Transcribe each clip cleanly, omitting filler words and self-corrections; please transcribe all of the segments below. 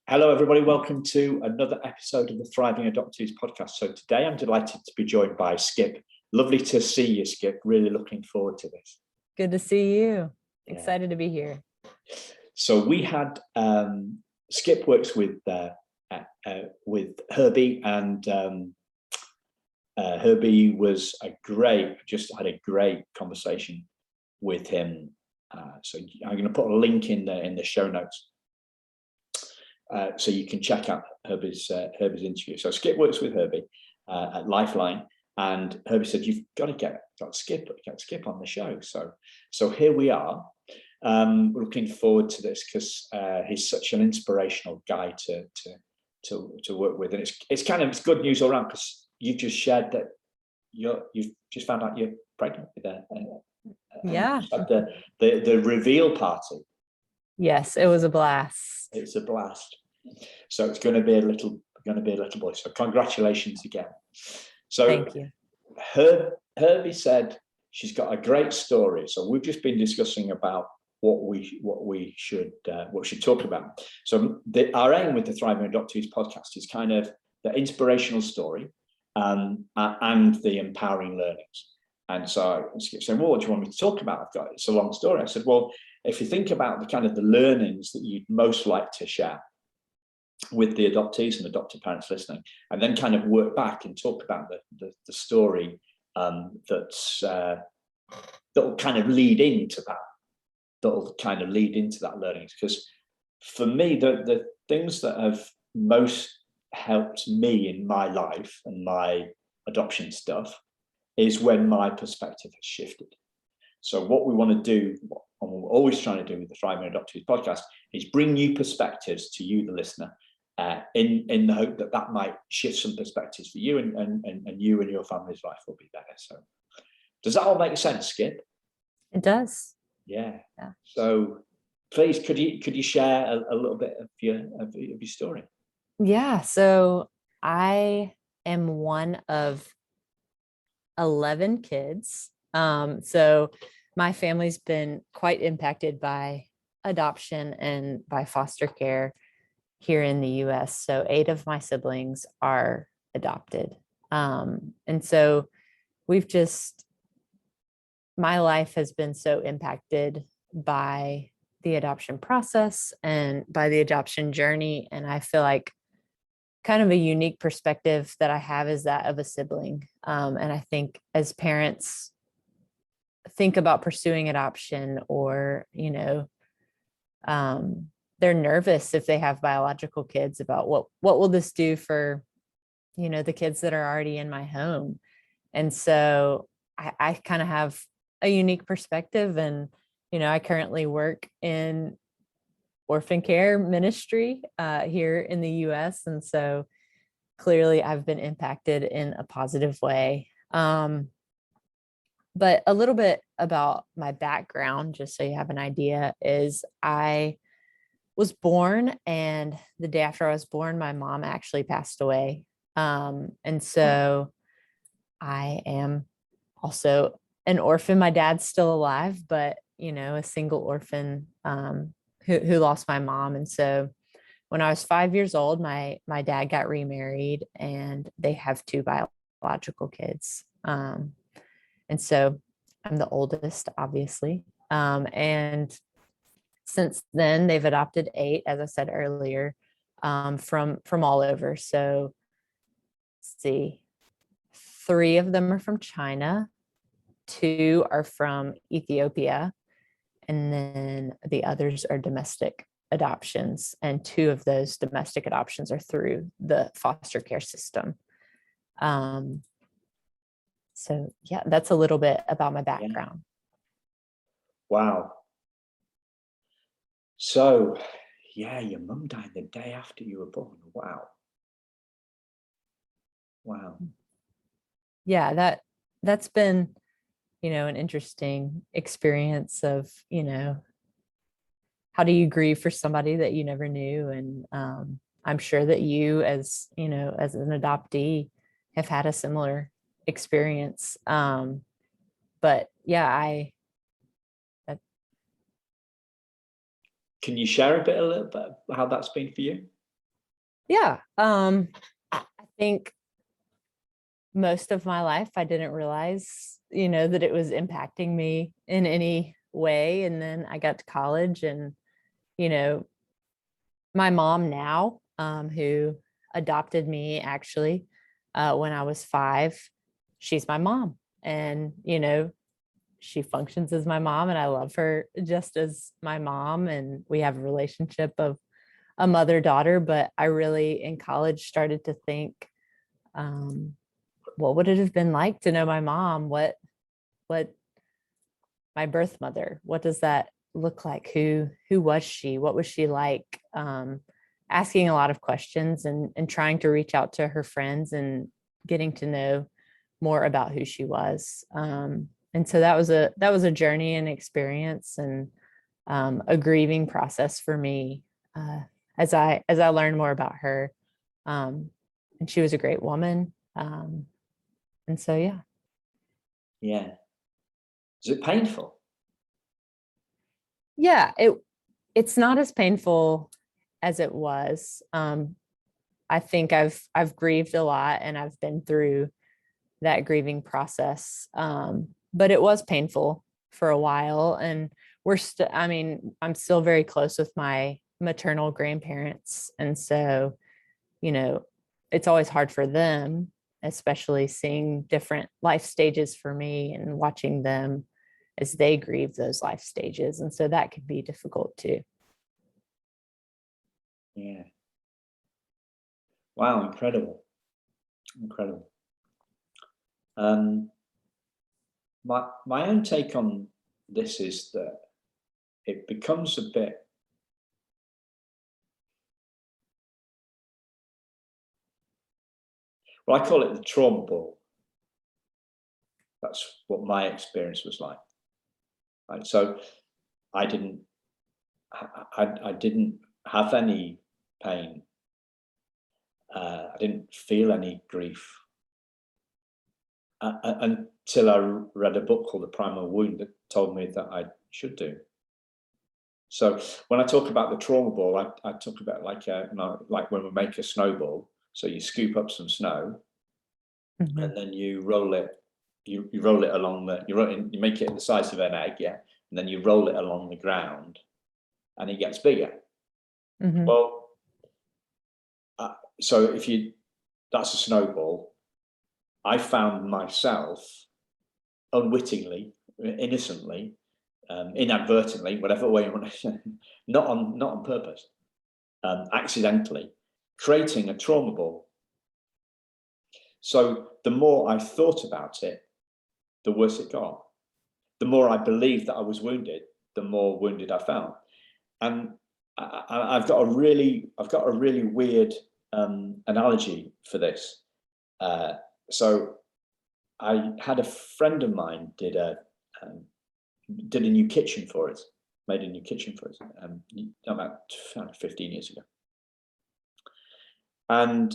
Hello, everybody. Welcome to another episode of the Thriving Adoptees podcast. So today I'm delighted to be joined by Skip. Lovely to see you, Skip. Really looking forward to this. Good to see you. Yeah. Excited to be here. So we had Skip works with Herbie, and Herbie was had a great conversation with him. So I'm going to put a link in the show notes. So you can check out Herbie's interview. So Skip works with Herbie at Lifeline, and Herbie said, "You've got to get Skip on the show." So here we are. We're looking forward to this because he's such an inspirational guy to work with, and it's good news all around because you've just shared that you've just found out you're pregnant with Yeah. The reveal party. Yes, it was a blast. It's a blast. So it's going to be a little boy. So congratulations again. So thank you. Herbie said she's got a great story. So we've just been discussing about what we should talk about. So our aim with the Thriving Adoptees podcast is kind of the inspirational story and the empowering learnings. And so Skip said, "Well, what do you want me to talk about? It's a long story." I said, "Well, if you think about the kind of the learnings that you'd most like to share with the adoptees and adopted parents listening, and then kind of work back and talk about the story that will kind of lead into that learning." Because for me, the things that have most helped me in my life and my adoption stuff is when my perspective has shifted. So what we want to do, and what we're always trying to do with the Thriving Adoptees podcast, is bring new perspectives to you, the listener, in the hope that might shift some perspectives for you, and you and your family's life will be better. So does that all make sense, Skip? It does. Yeah. So please, could you share a little bit of your story? Yeah. So I am one of 11 kids. So my family's been quite impacted by adoption and by foster care here in the US. So 8 of my siblings are adopted. And so my life has been so impacted by the adoption process and by the adoption journey. And I feel like kind of a unique perspective that I have is that of a sibling. And I think as parents think about pursuing adoption, or, they're nervous if they have biological kids about what will this do for, the kids that are already in my home. And so I kind of have a unique perspective, and, I currently work in orphan care ministry here in the US. And so clearly I've been impacted in a positive way. But a little bit about my background, just so you have an idea, is I was born, and the day after I was born, my mom actually passed away. And so I am also an orphan. My dad's still alive, but, a single orphan who lost my mom. And so when I was 5 years old, my dad got remarried, and they have 2 biological kids. And so I'm the oldest, obviously. And since then, they've adopted 8, as I said earlier, from all over. So let's see, 3 of them are from China, 2 are from Ethiopia, and then the others are domestic adoptions. And 2 of those domestic adoptions are through the foster care system. So yeah, that's a little bit about my background. Wow. So yeah, your mum died the day after you were born. Wow. Yeah, that's been, an interesting experience of, how do you grieve for somebody that you never knew? And I'm sure that you, as as an adoptee, have had a similar experience. But yeah, Can you share a little bit how that's been for you? Yeah. I think most of my life I didn't realize, that it was impacting me in any way. And then I got to college and, you know, my mom now, who adopted me actually when I was 5, she's my mom. And, she functions as my mom and I love her just as my mom. And we have a relationship of a mother-daughter. But I really in college started to think, what would it have been like to know my mom? What my birth mother, what does that look like? Who was she? What was she like? Asking a lot of questions and trying to reach out to her friends and getting to know more about who she was. And so that was a journey and experience and a grieving process for me as I learned more about her. And she was a great woman. And so yeah. Yeah. Is it painful? Yeah, it's not as painful as it was. I think I've grieved a lot and I've been through that grieving process. But it was painful for a while. And I'm still very close with my maternal grandparents. And so, it's always hard for them, especially seeing different life stages for me and watching them as they grieve those life stages. And so that could be difficult too. Yeah. Wow, incredible. Incredible. My own take on this is that it becomes a bit, well, I call it the trauma ball. That's what my experience was like. Right. So I didn't have any pain. I didn't feel any grief until I read a book called The Primal Wound that told me that I should do. So when I talk about the trauma ball, I talk about like when we make a snowball. So you scoop up some snow, Mhm. and then you roll it. You roll it along you make it the size of an egg, yeah, and then you roll it along the ground, and it gets bigger. Mhm. Well, so that's a snowball. I found myself unwittingly, innocently, inadvertently, whatever way you want to say, not on purpose, accidentally, creating a trauma ball. So the more I thought about it, the worse it got. The more I believed that I was wounded, the more wounded I felt. And I've got a really weird analogy for this. So I had a friend of mine did a new kitchen for us, made a new kitchen for us about 15 years ago. And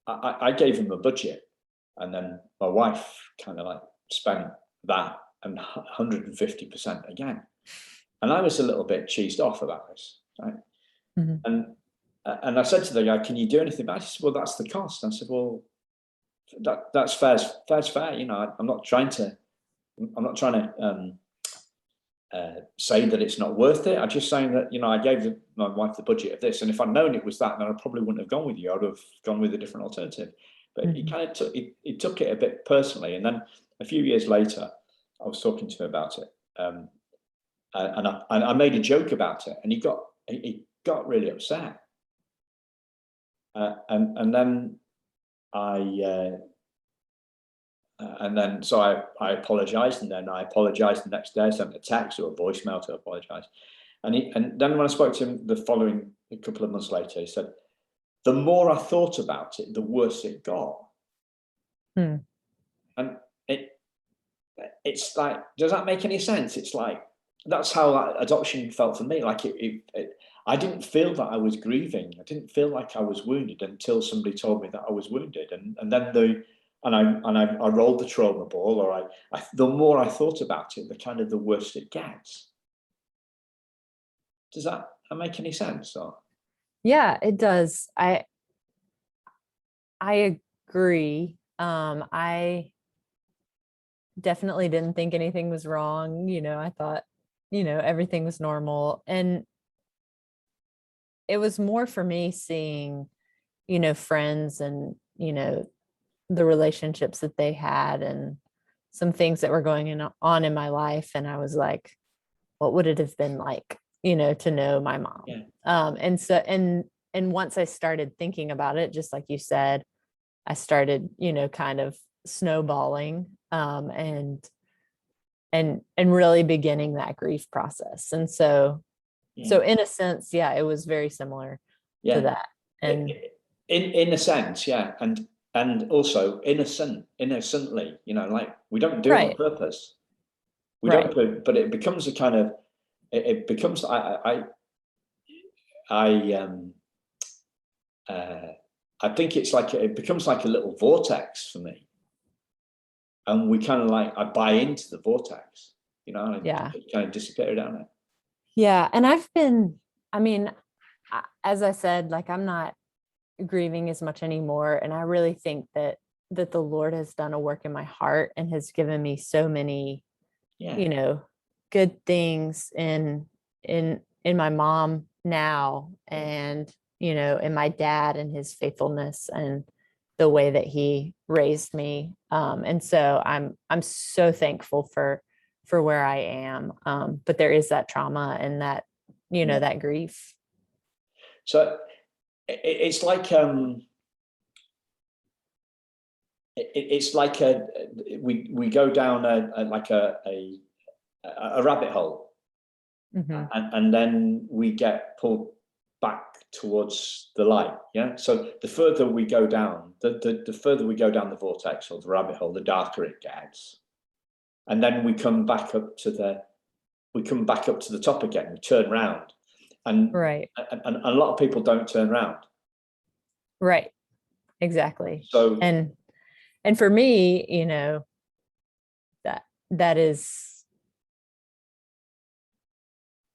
I gave him a budget, and then my wife kind of like spent that and 150% again. And I was a little bit cheesed off about this, right? Mhm. And I said to the guy, "Can you do anything about it?" He said, "Well, that's the cost." I said, "Well, that's fair. That's fair. I'm not trying to say that it's not worth it. I'm just saying that I gave my wife the budget of this, and if I'd known it was that, then I probably wouldn't have gone with you. I'd have gone with a different alternative." But he Mhm. kind of took it a bit personally, and then a few years later, I was talking to him about it, and I made a joke about it, and he got really upset, and then I. And then, so I apologized, and then I apologized the next day. I sent a text or a voicemail to apologize. And then when I spoke to him the following a couple of months later, he said, "The more I thought about it, the worse it got." Hmm. And it's like, does that make any sense? It's like, that's how adoption felt for me. Like I didn't feel that I was grieving. I didn't feel like I was wounded until somebody told me that I was wounded. And then I rolled the trauma ball, or the more I thought about it, the worse it gets. Does that make any sense? Or? Yeah, it does. I agree. I definitely didn't think anything was wrong. I thought, everything was normal. And it was more for me seeing, friends and, the relationships that they had and some things that were on in my life. And I was like, what would it have been like, to know my mom? Yeah. And so, and once I started thinking about it, just like you said, I started, kind of snowballing, and really beginning that grief process. And so, Yeah. in a sense, yeah, it was very similar to Yeah. that. And In a sense, yeah. And also innocently, like we don't do it on right, purpose. We right. don't, but it becomes a kind of, it becomes, I uh, I think it's like, it becomes like a little vortex for me. And we kind of like, I buy into the vortex, and Yeah. kind of disappear down it. Yeah. And I mean, as I said, like, I'm not grieving as much anymore. And I really think that the Lord has done a work in my heart and has given me so many, Yeah. good things in my mom now, and, in my dad and his faithfulness and the way that he raised me. And so I'm so thankful for where I am. But there is that trauma and that, Yeah. that grief. So it's like, it's like we go down like a rabbit hole, Mhm. and then we get pulled back towards the light. Yeah. So the further we go down, the further we go down the vortex or the rabbit hole, the darker it gets. And then we come back up to the top again. We turn round, and Right. a lot of people don't turn round. Right. Exactly. So And for me, that is,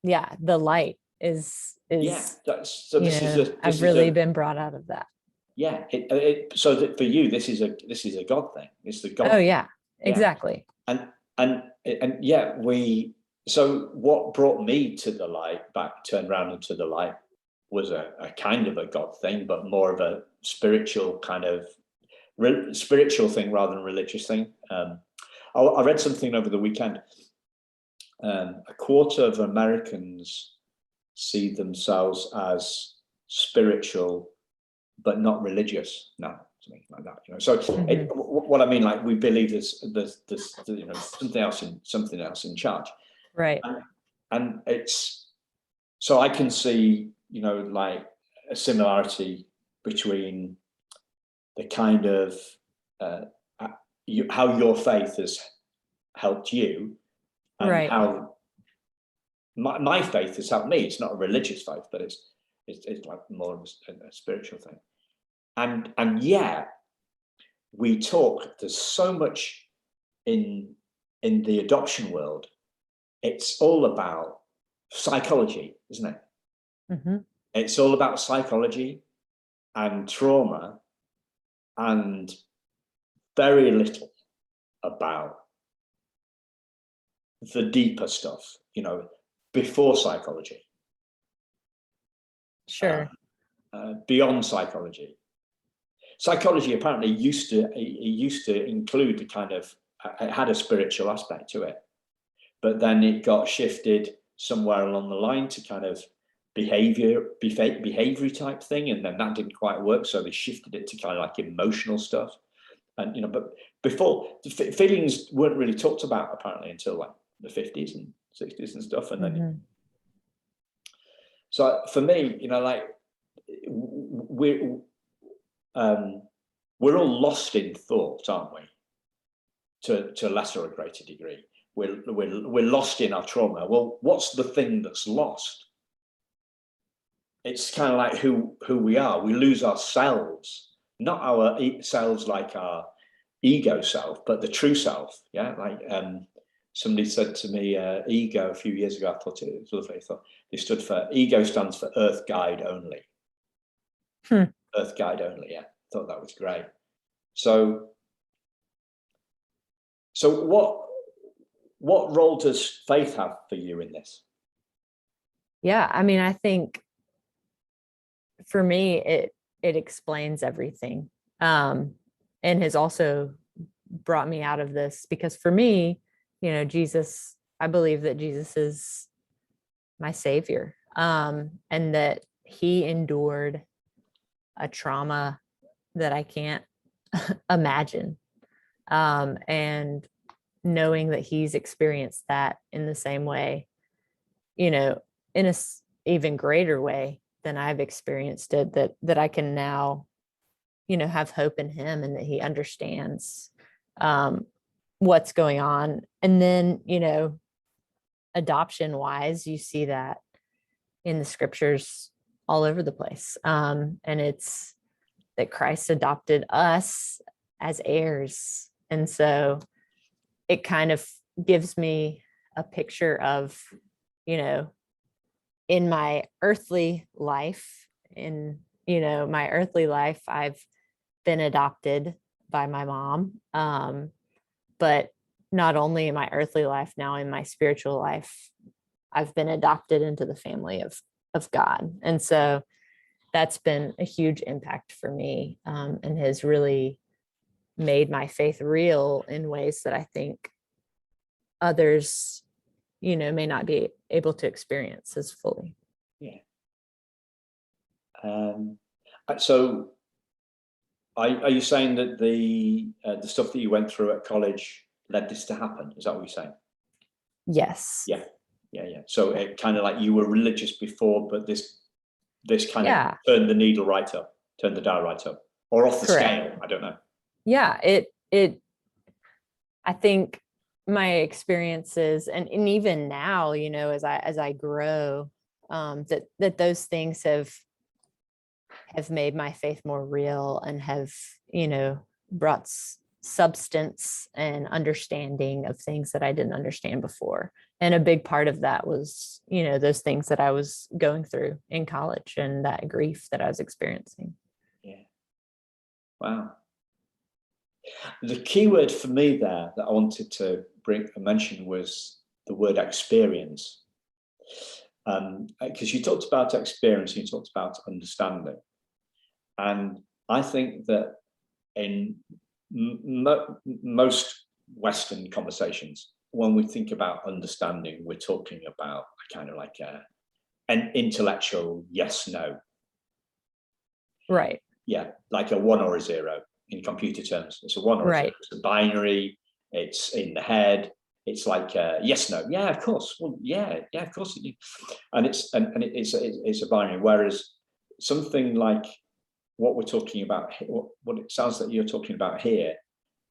yeah, the light yeah, is, so this is a I've really been brought out of that. yeah. So that for you, this is a God thing. It's the Oh God thing. yeah, Yeah. exactly. And yeah, so what brought me to the light, turned around into the light, was a kind of a God thing, but more of a spiritual kind of spiritual thing rather than religious thing. I read something over the weekend. A quarter of Americans see themselves as spiritual, but not religious now, something like that. So Mhm. what I mean, like, we believe there's something else in charge, Right. and it's, so I can see, like, a similarity between the kind of how your faith has helped you, and Right. how my faith has helped me. It's not a religious faith, but it's like more of a spiritual thing. And yeah, we talk. There's so much in the adoption world. It's all about psychology, isn't it? Hmm. It's all about psychology and trauma, and very little about the deeper stuff, before psychology, uh, Sure. beyond psychology. Psychology apparently used to include the kind of, it had a spiritual aspect to it, but then it got shifted somewhere along the line to kind of behavior type thing, and then that didn't quite work, so they shifted it to kind of like emotional stuff. And but before, feelings weren't really talked about apparently until like the 50s and 60s and stuff. And then, Hmm. so for me, like, we're we're all lost in thought, aren't we? To a lesser or greater degree, we're lost in our trauma. Well, what's the thing that's lost? It's kind of like who we are. We lose ourselves, not our selves like our ego self, but the true self. Yeah, like, somebody said to me, ego, a few years ago. I thought it was lovely. I thought it stood for, ego stands for Earth Guide Only. Earth guide only. Yeah, thought that was great. So what role does faith have for you in this? Yeah, I mean, I think for me, it explains everything, and has also brought me out of this, because for me, Jesus, I believe that Jesus is my savior, and that he endured a trauma that I can't imagine, and knowing that he's experienced that in the same way, in a even greater way than I've experienced it, that I can now, have hope in him, and that he understands what's going on. And then, adoption wise, you see that in the scriptures all over the place. And it's that Christ adopted us as heirs. And so it kind of gives me a picture of, in my earthly life, I've been adopted by my mom. But not only in my earthly life, now in my spiritual life, I've been adopted into the family of God. And so that's been a huge impact for me, and has really made my faith real in ways that I think others, may not be able to experience as fully. Yeah. So are you saying that the stuff that you went through at college led this to happen? Is that what you're saying? Yes. Yeah. So it kind of like you were religious before, but this kind of turned the needle right up, turned the dial right up, or off the scale. I don't know. Yeah, I think my experiences, and even now, as I grow, that those things have made my faith more real, and have, brought substance and understanding of things that I didn't understand before. And a big part of that was, those things that I was going through in college, and that grief that I was experiencing. Yeah. Wow. The key word for me there that I wanted to mention was the word experience. Because you talked about experience, you talked about understanding. And I think that in most Western conversations, when we think about understanding, we're talking about kind of like an intellectual yes, no. Right. Yeah, like a 1 or a 0 in computer terms. It's a 1 or a 0. It's a binary. It's in the head. It's like yes, no. Yeah, of course. Well, yeah, of course. And it's a binary. Whereas something like what we're talking about, what it sounds like you're talking about here,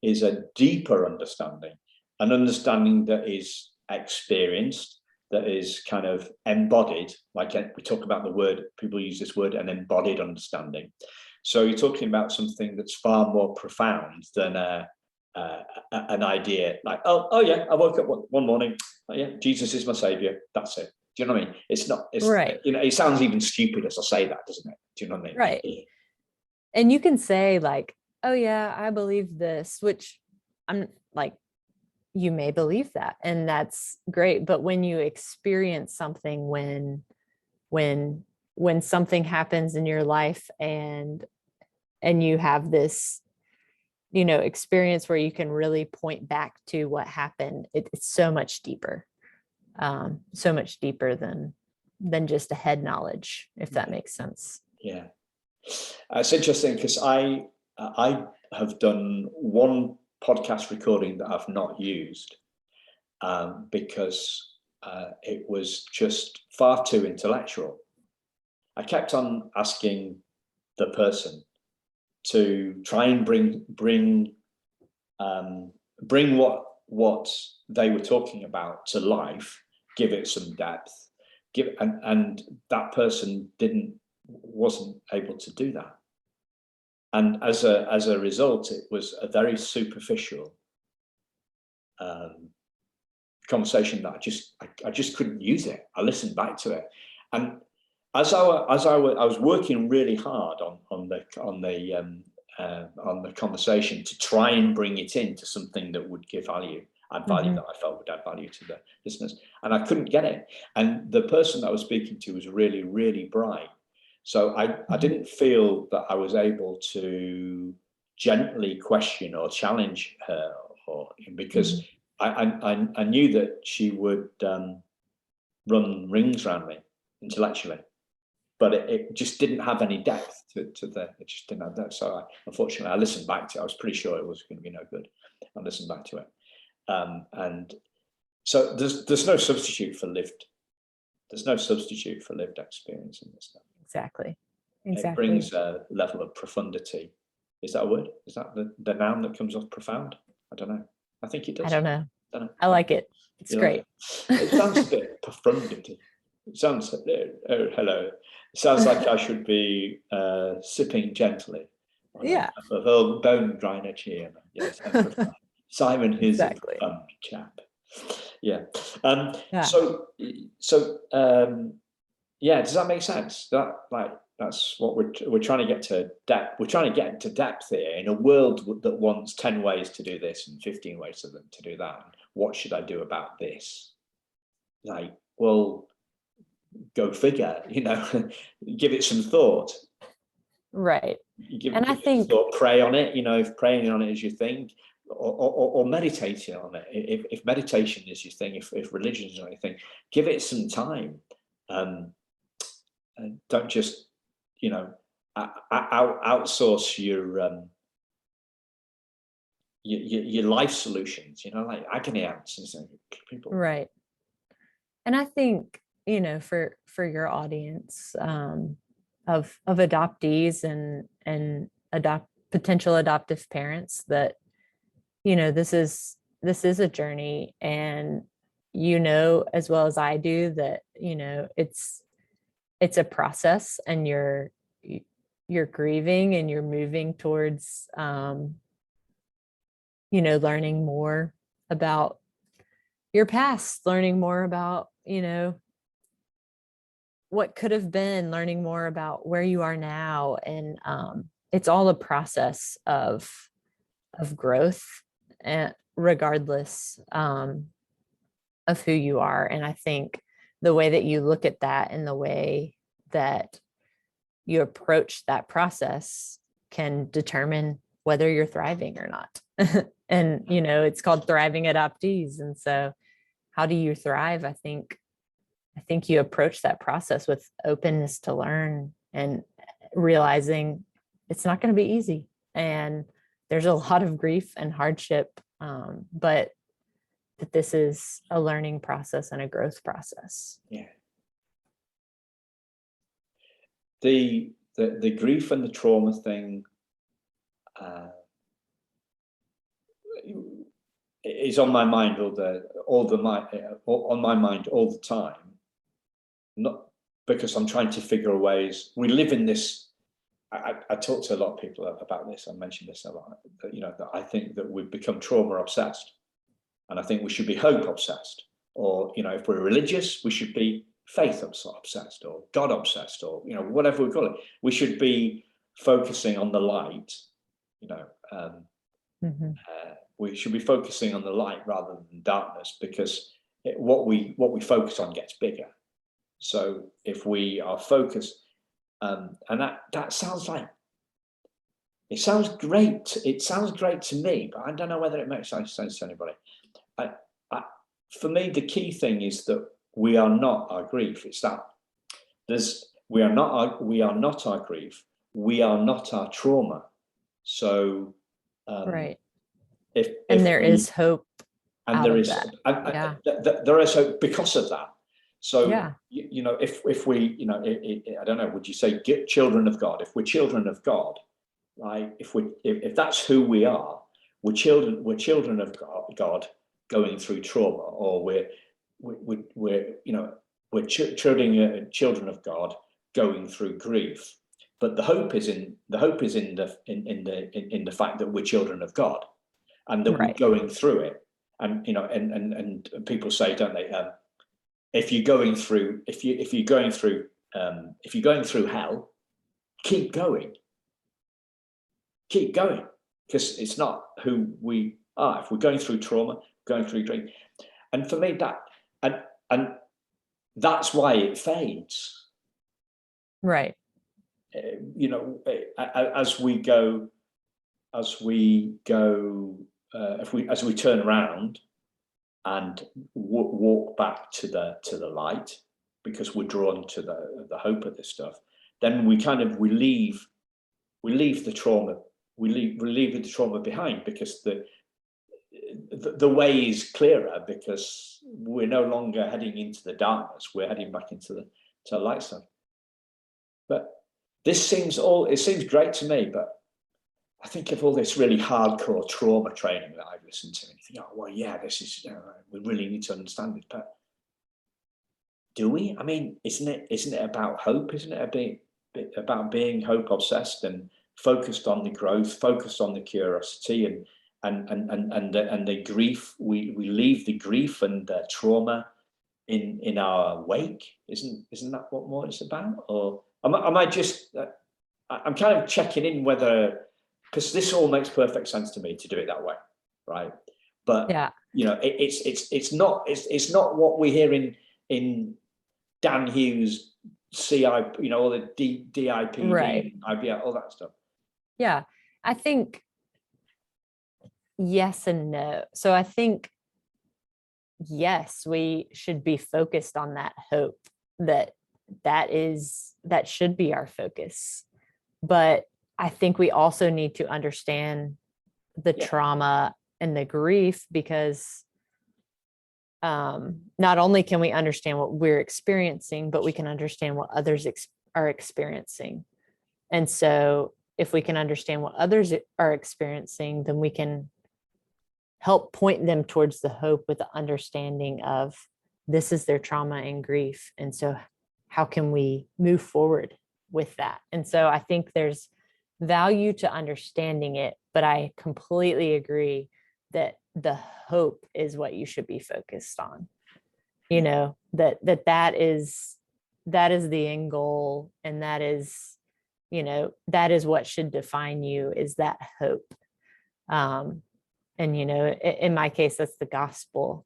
is a deeper understanding, an understanding that is experienced, that is kind of embodied. Like we talk about the word, people use this word, an embodied understanding. So you're talking about something that's far more profound than an idea like, oh yeah, I woke up one morning, oh yeah, Jesus is my savior. That's it. Do you know what I mean? It's not. It's right. It sounds even stupid as I say that, doesn't it? Do you know what I mean? Right. And you can say like, oh yeah, I believe this, which I'm like, you may believe that, and that's great. But when you experience something, when something happens in your life, and you have this, experience where you can really point back to what happened, it's so much deeper than just a head knowledge, if that makes sense. Yeah. It's interesting because I have done one podcast recording that I've not used because it was just far too intellectual. I kept on asking the person to try and bring what they were talking about to life, give it some depth, and that person wasn't able to do that. And as a result, it was a very superficial conversation that I just couldn't use it. I listened back to it, and I was working really hard on the conversation to try and bring it into something that would give value, add value, that I felt would add value to the listeners, and I couldn't get it. And the person that I was speaking to was really, really bright. So I didn't feel that I was able to gently question or challenge her, or because I knew that she would run rings around me intellectually, but it just didn't have any depth to it just didn't have depth. So unfortunately, I listened back to it. I was pretty sure it was going to be no good. I listened back to it. And so there's no substitute for lived. There's no substitute for lived experience in this stuff. Exactly. It brings a level of profundity. Is that a word? Is that the noun that comes off profound? I don't know. I think it does. I don't know. I like it. It's great. It sounds a bit profundity. It sounds, oh, hello. It sounds like I should be sipping gently on a bone grinder here. Yes, Simon is a fun chap. Yeah. So does that make sense? That's what we're trying to get to depth. We're trying to get into depth here in a world that wants 10 ways to do this and 15 ways to do that. What should I do about this? Like, well, go figure, give it some thought. Right. And I think thought, pray on it, if praying on it is your thing, or meditating on it. If meditation is your thing, if religion is your thing, give it some time. And don't just, outsource your life solutions, like agony answers and people. Right. And I think, for your audience of adoptees and potential adoptive parents, that, this is a journey, and as well as I do that, it's a process, and you're grieving and you're moving towards learning more about your past, learning more about what could have been, learning more about where you are now. And it's all a process of growth, and regardless of who you are. And I think the way that you look at that and the way that you approach that process can determine whether you're thriving or not. And, it's called thriving adoptees. And so how do you thrive? I think you approach that process with openness to learn and realizing it's not going to be easy. And there's a lot of grief and hardship, but that this is a learning process and a growth process. Yeah. The grief and the trauma thing is on my mind on my mind all the time. Not because I'm trying to figure ways. We live in this. I talk to a lot of people about this. I mentioned this a lot. That I think that we've become trauma obsessed, and I think we should be hope obsessed. Or if we're religious, we should be faith obsessed, or God obsessed, or whatever we call it. We should be focusing on the light. We should be focusing on the light rather than darkness, because what we focus on gets bigger. So if we are focused, and that sounds like, it sounds great. It sounds great to me, but I don't know whether it makes sense to anybody. For me, the key thing is that we are not our grief. It's that we are not our grief. We are not our trauma. So right. If there is hope, and there is that. There is hope because of that. So if we I don't know, would you say children of God? If we're children of God, right? If that's who we are, we're children of God going through trauma, or we're children of God going through grief. But the hope is in the fact that we're children of God, and that we're going through it. And and people say, don't they? If you're going through if you're going through hell, keep going, because it's not who we are. If we're going through trauma, going through grief, and for me that, and that's why it fades. Right. You know, as we go, if we turn around and walk back to the light, because we're drawn to the hope of this stuff, then we leave the trauma, we leave the trauma behind, because the way is clearer, because we're no longer heading into the darkness, we're heading back into the light stuff. But it seems great to me, but I think of all this really hardcore trauma training that I've listened to, and you think, oh, well, yeah, this is, we really need to understand it. But do we? I mean, isn't it about hope? Isn't it about being hope obsessed and focused on the growth, focused on the curiosity, and the grief? We leave the grief and the trauma in our wake. Isn't that what more it's about? Or am I just? I'm kind of checking in whether, because this all makes perfect sense to me to do it that way, right? But yeah, it's not what we hear in Dan Hughes, CI, all the DIPD, right. IBL, all that stuff. Yeah, I think yes and no. So I think yes, we should be focused on that hope, that should be our focus. But I think we also need to understand the trauma and the grief, because not only can we understand what we're experiencing, but we can understand what others are experiencing. And so if we can understand what others are experiencing, then we can help point them towards the hope, with the understanding of this is their trauma and grief. And so how can we move forward with that? And so I think there's value to understanding it, but I completely agree that the hope is what you should be focused on. That is the end goal, and that is what should define you, is that hope. And in my case, that's the gospel.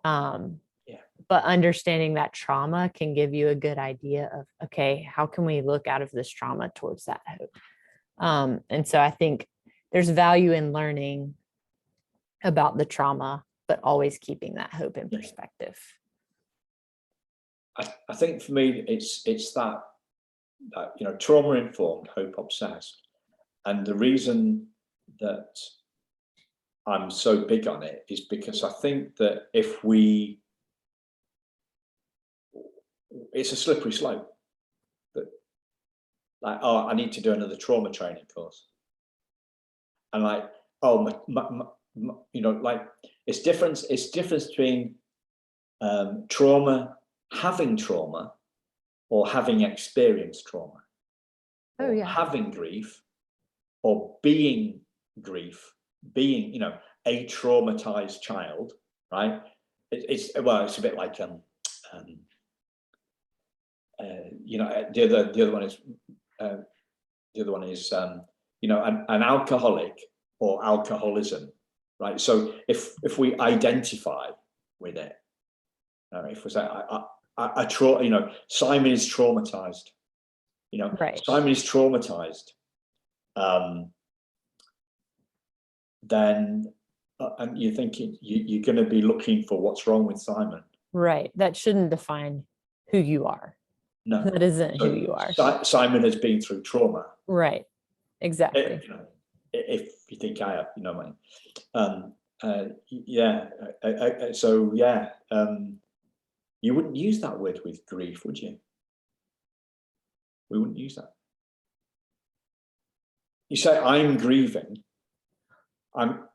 But understanding that trauma can give you a good idea of, okay, how can we look out of this trauma towards that hope? And so I think there's value in learning about the trauma, but always keeping that hope in perspective. I think for me, it's that trauma informed, hope obsessed, and the reason that I'm so big on it is because I think that it's a slippery slope. That, like, oh, I need to do another trauma training course, and like, oh, like it's difference between having trauma, or having experienced trauma, or having grief, or being grief, being a traumatized child, right? It's a bit like the other one is an alcoholic or alcoholism, right? So if we identify with it, if we say Simon is traumatized, Right. Simon is traumatized, then and you're thinking you're going to be looking for what's wrong with Simon. Right. That shouldn't define who you are. No, that isn't who you are. Simon has been through trauma. Right. Exactly. If you think I have, you wouldn't use that word with grief, would you? We wouldn't use that. You say, I'm grieving. I'm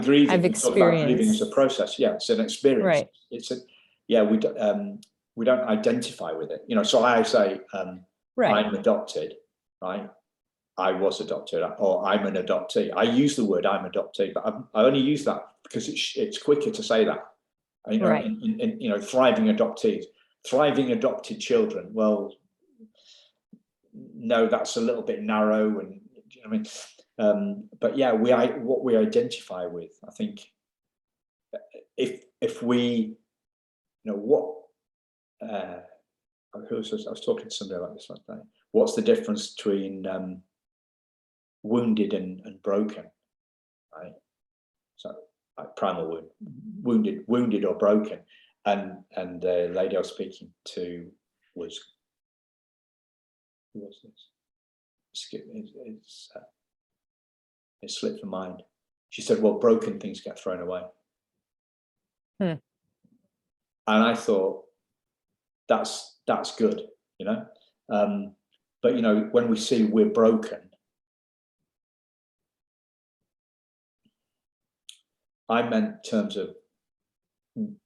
grieving. I've experienced. Grieving is a process. Yeah, it's an experience. Right. It's we don't identify with it. So I say, right. I'm adopted, right? I was adopted, or I'm an adoptee. I use the word I'm adoptee, but I only use that because it's quicker to say that. Right. Thriving adoptees, thriving adopted children. Well, no, that's a little bit narrow, and you know what I mean. But yeah, what we identify with, I think, if we, you know, what I was talking to somebody about this last night. What's the difference between wounded and broken, right? So like primal wounded or broken, and the lady I was speaking to was, who was this? It slipped my mind. She said, well, broken things get thrown away. And I thought, that's good, you know. But you know, when we see we're broken, I meant in terms of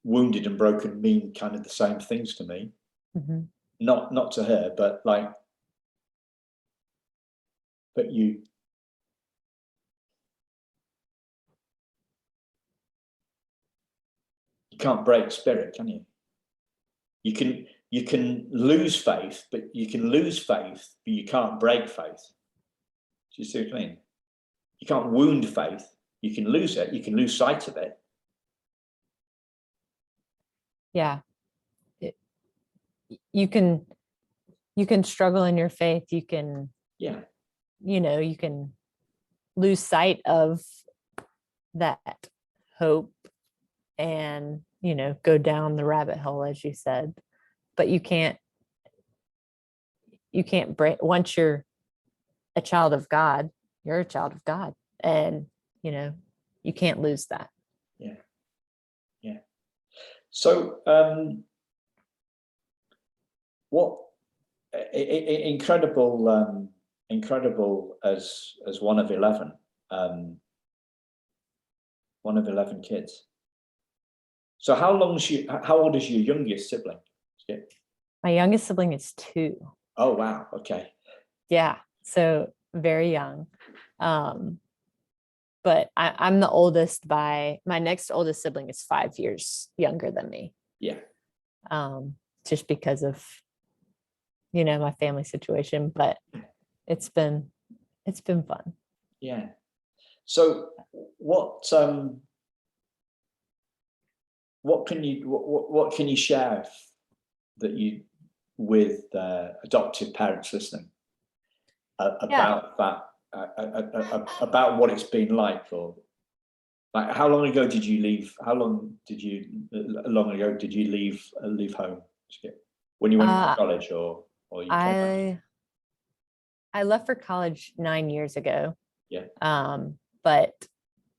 wounded and broken mean kind of the same things to me. Not to her, but like, but you can't break spirit, can you? You can lose faith, but you can't break faith. Do you see what I mean? You can't wound faith. You can lose it. You can lose sight of it. Yeah. You can struggle in your faith. You can, yeah, you know, you can lose sight of that hope and, you know, go down the rabbit hole, as you said, but you can't break. Once you're a child of God, you're a child of God, and, you know, you can't lose that. Yeah. So what incredible as one of 11 kids. So how old is your youngest sibling? Yeah. My youngest sibling is 2. Oh wow, okay. Yeah, so very young. But I'm the oldest. My next oldest sibling is 5 years younger than me. Yeah. Just because of, you know, my family situation, but it's been fun. Yeah. So what can you share that you with adoptive parents listening about that, about what it's been like, or like how long ago did you leave? How long ago did you leave home? When you went to college, or you came back? I left for college 9 years ago. Yeah. But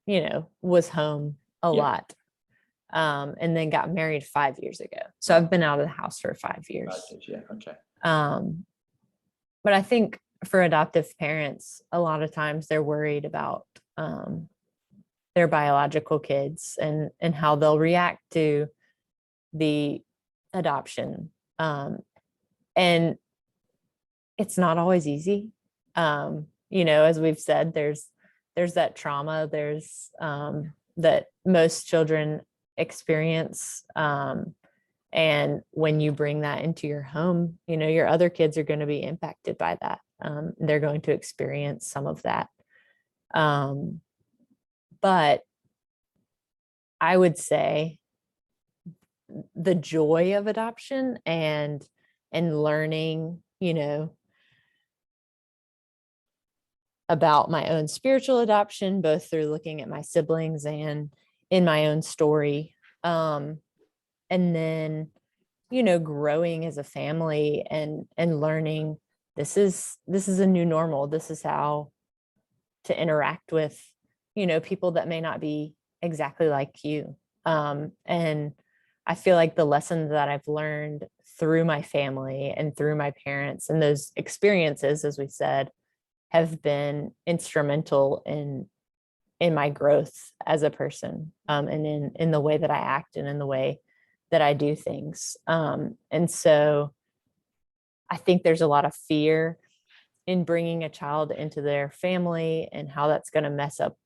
you know, was home a lot. And then got married 5 years ago. So I've been out of the house for 5 years. 5 years, yeah, okay. But I think for adoptive parents, a lot of times they're worried about their biological kids and how they'll react to the adoption. And it's not always easy. You know, as we've said, there's that trauma, there's that most children experience. And when you bring that into your home, you know, your other kids are going to be impacted by that. They're going to experience some of that. But I would say the joy of adoption and learning, you know, about my own spiritual adoption, both through looking at my siblings and in my own story. And then, you know, growing as a family and learning this is a new normal. This is how to interact with, you know, people that may not be exactly like you. And I feel like the lessons that I've learned through my family and through my parents and those experiences, as we said, have been instrumental in my growth as a person, and in the way that I act and in the way that I do things. And so I think there's a lot of fear in bringing a child into their family and how that's going to mess up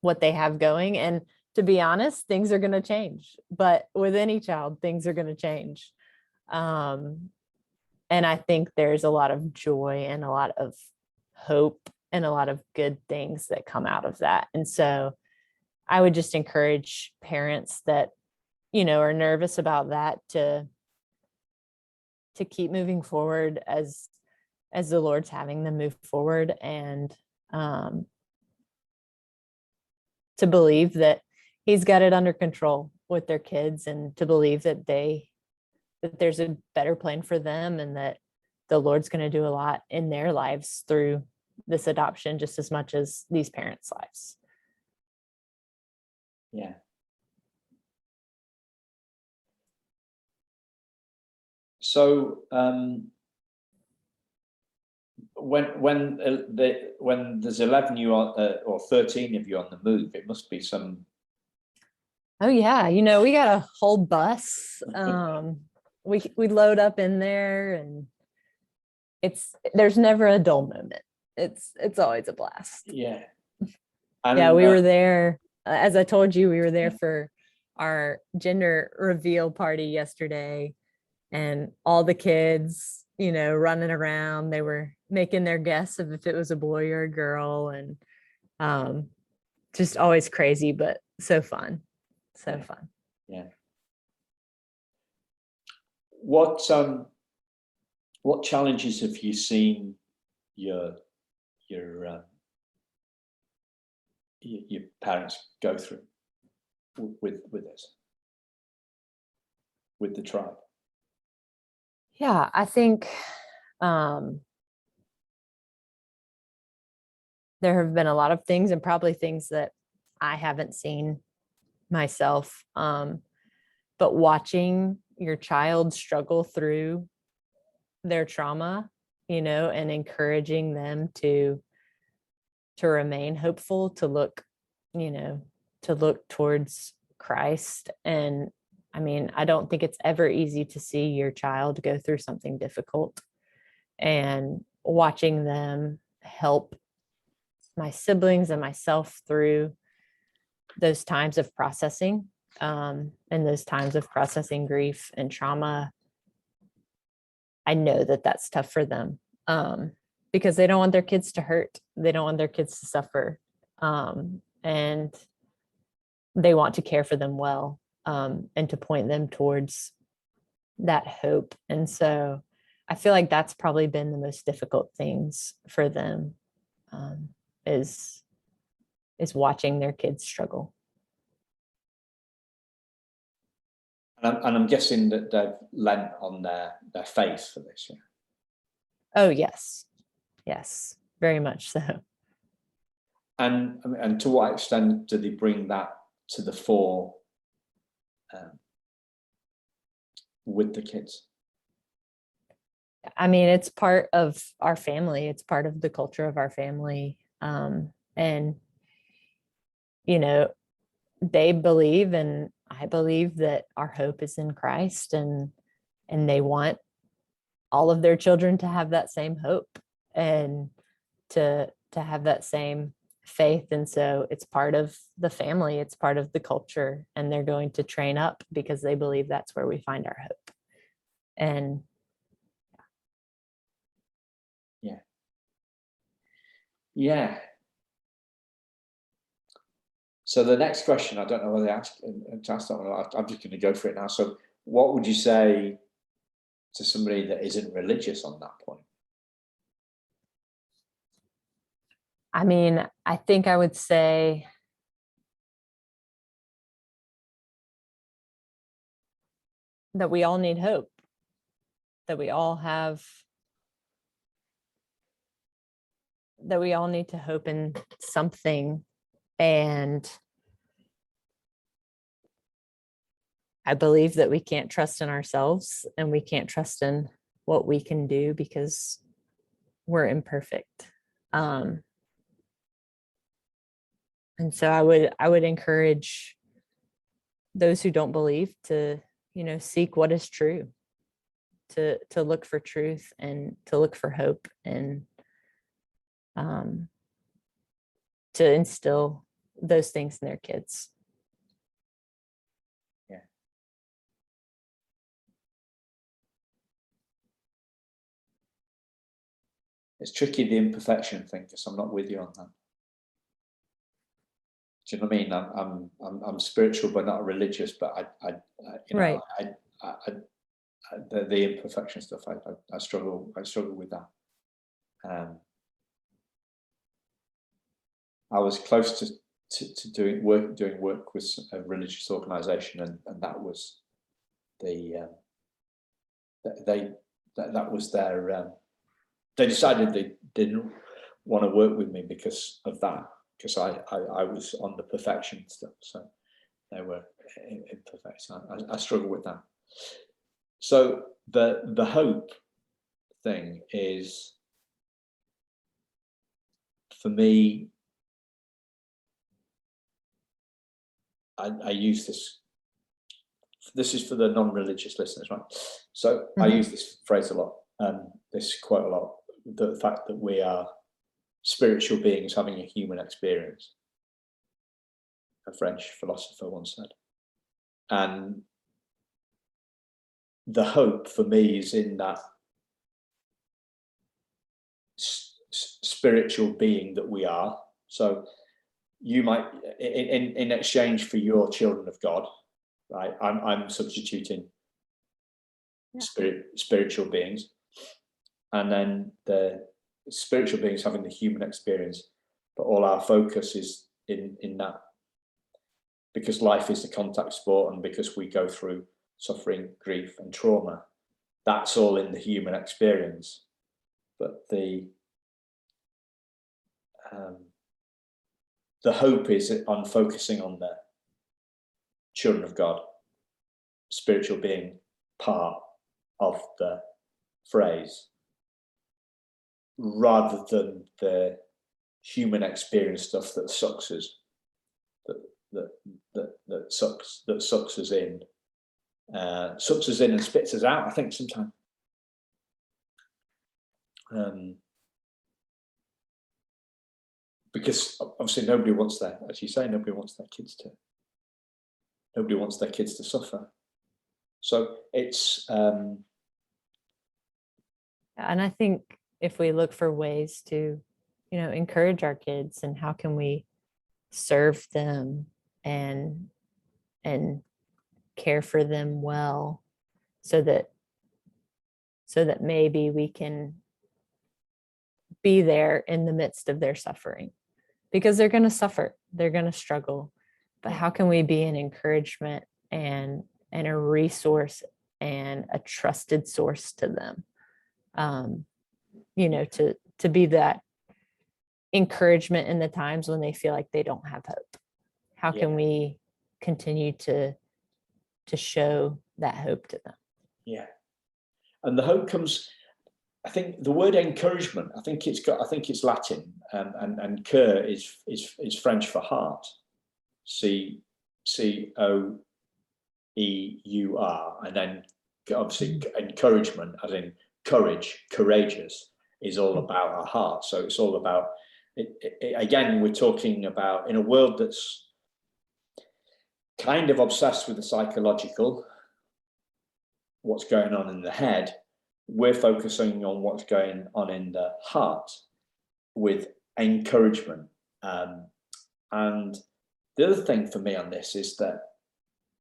what they have going. And to be honest, things are going to change, but with any child, things are going to change. And And I think there's a lot of joy and a lot of hope and a lot of good things that come out of that. And so I would just encourage parents that, are nervous about that to keep moving forward as the Lord's having them move forward, and to believe that he's got it under control with their kids, and to believe that there's a better plan for them, and that the Lord's going to do a lot in their lives through this adoption just as much as these parents' lives. Yeah. So when there's 11 you or 13 of you on the move, it must be some. Oh yeah, we got a whole bus. We load up in there, and there's never a dull moment. It's always a blast. Yeah. And yeah, we were there. As I told you, we were there for our gender reveal party yesterday, and all the kids, running around. They were making their guess of if it was a boy or a girl, and just always crazy, but so fun. So fun. Yeah. What challenges have you seen your parents go through with this, with the tribe? Yeah, I think there have been a lot of things, and probably things that I haven't seen myself. But watching your child struggle through their trauma, and encouraging them to remain hopeful, to look towards Christ. And I mean, I don't think it's ever easy to see your child go through something difficult, and watching them help my siblings and myself through those times of processing, and those times of processing grief and trauma. I know that that's tough for them, because they don't want their kids to hurt. They don't want their kids to suffer. And they want to care for them well, and to point them towards that hope. And so I feel like that's probably been the most difficult things for them, is watching their kids struggle. And I'm guessing that they've lent on their faith for this. Yeah. Oh yes, very much so. And to what extent do they bring that to the fore with the kids? I mean, it's part of our family. It's part of the culture of our family. And, they believe, and I believe, that our hope is in Christ, and they want all of their children to have that same hope, and to have that same faith. And so it's part of the family, it's part of the culture, and they're going to train up because they believe that's where we find our hope. And yeah. So the next question, I don't know whether to ask that one. I'm just going to go for it now. So what would you say to somebody that isn't religious on that point? I mean, I think I would say that we all need hope, that we all need to hope in something. And I believe that we can't trust in ourselves, and we can't trust in what we can do, because we're imperfect. And so I would encourage those who don't believe to, seek what is true, to look for truth, and to look for hope, and to instill those things in their kids. Yeah. It's tricky, the imperfection thing, because I'm not with you on that. Do you know what I mean? I'm spiritual, but not religious. But Right. the imperfection stuff, I struggle with that. I was close to doing work with a religious organisation, and that was that was their. They decided they didn't want to work with me because of that, because I was on the perfection stuff, so they were imperfect. So I struggle with that. So the hope thing is, for me, I use this. This is for the non-religious listeners, right? So I use this phrase a lot, this quote a lot. The fact that we are spiritual beings having a human experience, a French philosopher once said. And the hope for me is in that spiritual being that we are. So you might, in exchange for your children of God, right? I'm substituting spiritual beings, and then the spiritual beings having the human experience, but all our focus is in that, because life is a contact sport, and because we go through suffering, grief, and trauma. That's all in the human experience, but the hope is on focusing on the children of God, spiritual being part of the phrase, rather than the human experience stuff that sucks us, that sucks us in and spits us out, I think, sometimes. Because obviously nobody wants their, as you say, nobody wants their kids to suffer. So it's and I think if we look for ways to, encourage our kids, and how can we serve them and care for them well, so that maybe we can be there in the midst of their suffering, because they're going to suffer, they're going to struggle, but how can we be an encouragement and a resource and a trusted source to them, to be that encouragement in the times when they feel like they don't have hope. How can we continue to show that hope to them? Yeah. And the hope comes, I think the word encouragement, I think it's Latin, and cœur is French for heart. COEUR, and then obviously encouragement, as in courage, courageous, is all about our heart. So it's all about again, we're talking about, in a world that's kind of obsessed with the psychological, what's going on in the head, we're focusing on what's going on in the heart with encouragement. And the other thing for me on this is that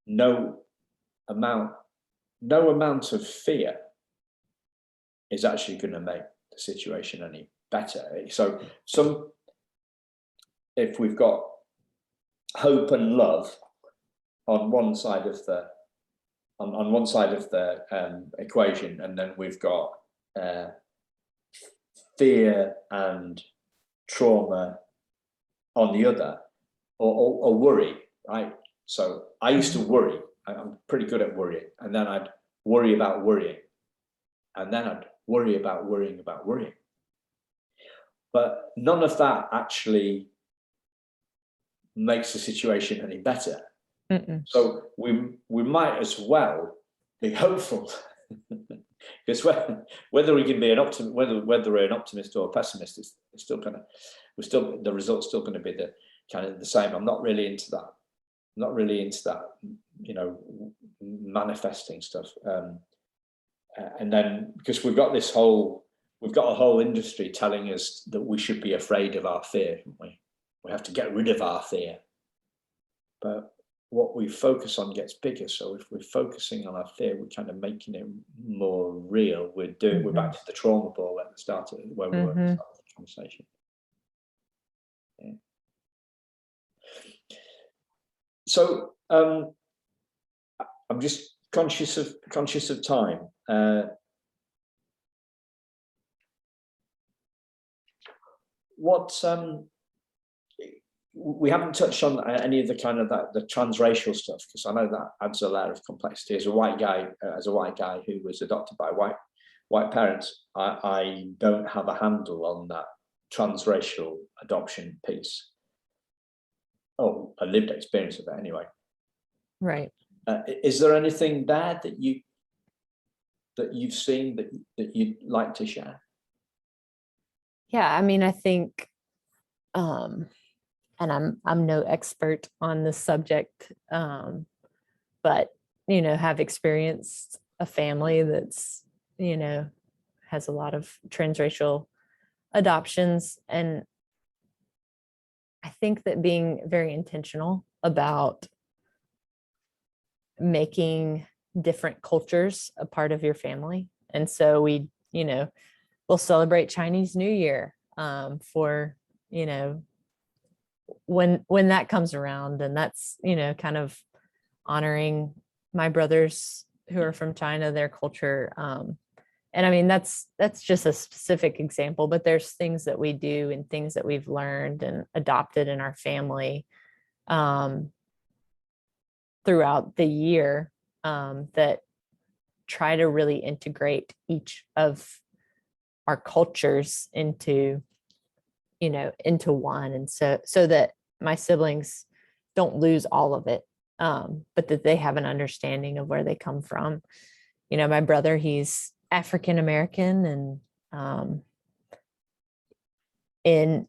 no amount of fear is actually going to make the situation any better. So if we've got hope and love on one side of the equation, and then we've got fear and trauma on the other, or worry, right? So I used to worry. I'm pretty good at worrying, and then I'd worry about worrying, and then I'd worry about worrying about worrying. But none of that actually makes the situation any better. So we might as well be hopeful, because whether we can be an optimist, whether we're an optimist or a pessimist, it's still the result's still going to be the kind of the same. I'm not really into that. Manifesting stuff. And then because we've got this whole we've got a whole industry telling us that we should be afraid of our fear, haven't we? We have to get rid of our fear. But what we focus on gets bigger. So if we're focusing on our fear, we're kind of making it more real. We're back to the trauma ball at the start of where we were at the start of the conversation. Yeah. So I'm just conscious of time. We haven't touched on any of the kind of the transracial stuff, because I know that adds a layer of complexity. As a white guy who was adopted by white parents, I don't have a handle on that transracial adoption piece. Oh, a lived experience of it anyway. Right. Is there anything there that you've seen that you'd like to share? Yeah, I mean, I think, and I'm no expert on this subject, but have experienced a family that's has a lot of transracial adoptions, and I think that being very intentional about making different cultures a part of your family. And so we'll celebrate Chinese New Year for when that comes around, and that's kind of honoring my brothers who are from China, their culture. And I mean, that's just a specific example, but there's things that we do and things that we've learned and adopted in our family throughout the year that try to really integrate each of our cultures into one. And so that my siblings don't lose all of it, but that they have an understanding of where they come from. My brother, he's African American, and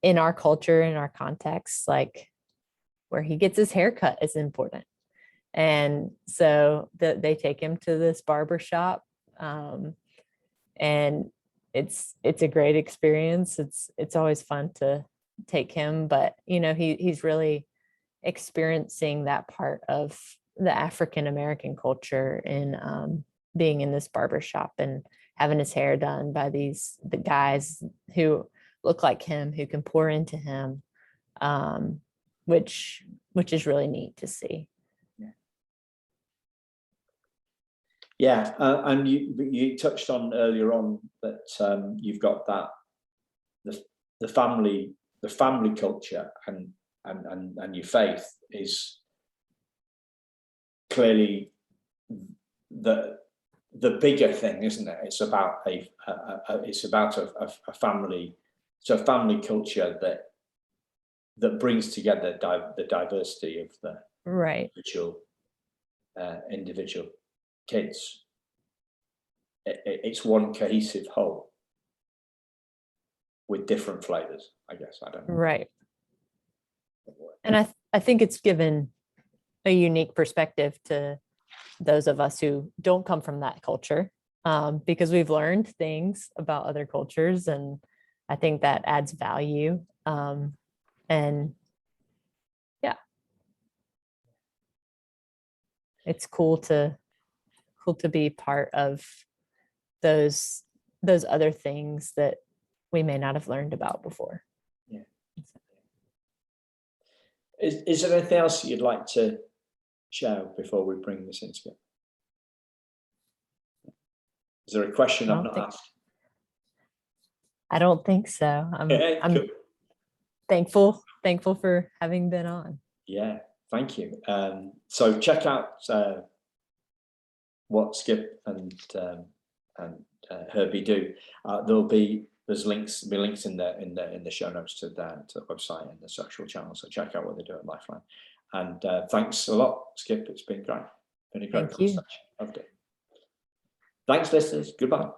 in our culture, in our context, like where he gets his hair cut is important. And so they take him to this barber shop, and it's a great experience. It's always fun to take him, but he's really experiencing that part of the African American culture in being in this barber shop and having his hair done by the guys who look like him, who can pour into him, which is really neat to see. Yeah, and you touched on earlier on that you've got that the family culture and your faith is clearly the bigger thing, isn't it? It's about a family. It's a family culture that brings together the diversity of the right individual kids. It's one cohesive whole with different flavors, I guess. I don't know. Right. And I think it's given a unique perspective to those of us who don't come from that culture, because we've learned things about other cultures, and I think that adds value. And yeah, it's cool to be part of those other things that we may not have learned about before. Yeah. Is there anything else you'd like to share before we bring this into it? Is there a question I've not asked? I don't think so. I'm thankful for having been on. Yeah, thank you. So check out what Skip and Herbie do. There's links in the show notes to the website and the social channel. So check out what they do at Lifeline. And thanks a lot, Skip. It's been great. Been a great conversation. Loved it. Thanks, listeners. Goodbye.